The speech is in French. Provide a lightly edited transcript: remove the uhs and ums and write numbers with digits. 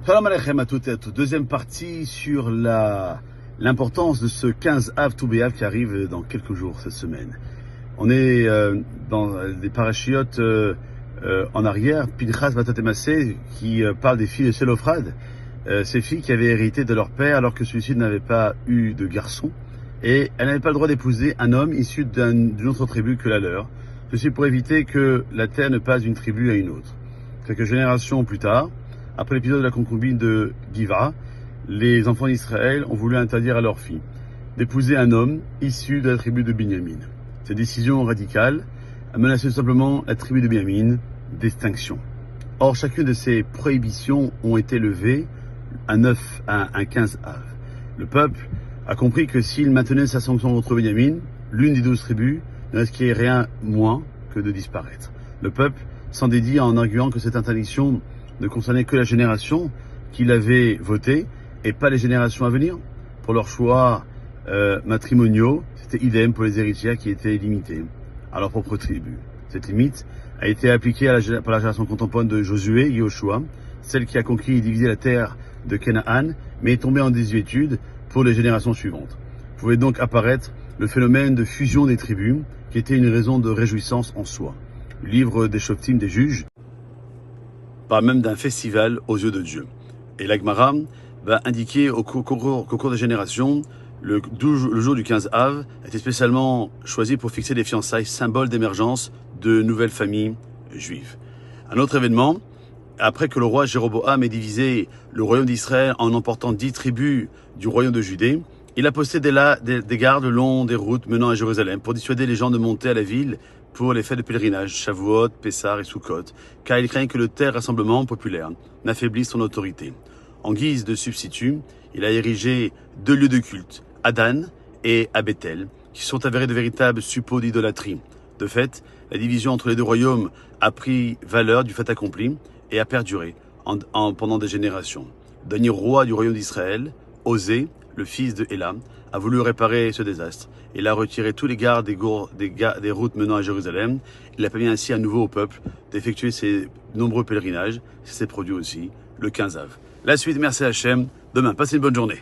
Salam Aleichem à toutes et à tous. Deuxième partie sur l'importance de ce 15 Av Tou B'Av qui arrive dans quelques jours cette semaine. On est dans des parachiotes en arrière, Pinchas Vatot et Massé, qui parle des filles de Sélophrad, ces filles qui avaient hérité de leur père alors que celui-ci n'avait pas eu de garçon, et elles n'avaient pas le droit d'épouser un homme issu d'une autre tribu que la leur, ceci pour éviter que la terre ne passe d'une tribu à une autre. Quelques générations plus tard, après l'épisode de la concubine de Giva, les enfants d'Israël ont voulu interdire à leurs filles d'épouser un homme issu de la tribu de Binyamin. Cette décision radicale a menacé tout simplement la tribu de Binyamin d'extinction. Or, chacune de ces prohibitions ont été levées un 15 Av. Le peuple a compris que s'il maintenait sa sanction contre Binyamin, l'une des 12 tribus ne risquait rien moins que de disparaître. Le peuple s'en dédie en arguant que cette interdiction ne concernait que la génération qu'il avait votée et pas les générations à venir. Pour leurs choix matrimoniaux, c'était idem pour les héritières qui étaient limitées à leur propre tribu. Cette limite a été appliquée par la génération contemporaine de Josué, Yoshua, celle qui a conquis et divisé la terre de Canaan, mais est tombée en désuétude pour les générations suivantes. Pouvait donc apparaître le phénomène de fusion des tribus, qui était une raison de réjouissance en soi. Le livre des Shoftim, des juges, parle même d'un festival aux yeux de Dieu. Et l'Agmara va indiquer qu'au cours des générations, le jour du 15 Av était spécialement choisi pour fixer des fiançailles, symbole d'émergence de nouvelles familles juives. Un autre événement, après que le roi Jéroboam ait divisé le royaume d'Israël en emportant 10 tribus du royaume de Judée, il a posté des gardes le long des routes menant à Jérusalem pour dissuader les gens de monter à la ville pour les fêtes de pèlerinage, Shavuot, Pessah et Sukkot, car il craignait que le tel rassemblement populaire n'affaiblisse son autorité. En guise de substitut, il a érigé 2 lieux de culte, à Dan et à Bethel, qui sont avérés de véritables suppôts d'idolâtrie. De fait, la division entre les deux royaumes a pris valeur du fait accompli et a perduré pendant des générations. Dernier roi du royaume d'Israël, Osée, le fils de Éla, a voulu réparer ce désastre. Il a retiré tous les gardes des routes menant à Jérusalem. Il a permis ainsi à nouveau au peuple d'effectuer ses nombreux pèlerinages. C'est produit aussi le 15 Av. La suite, merci Hachem. Demain, passez une bonne journée.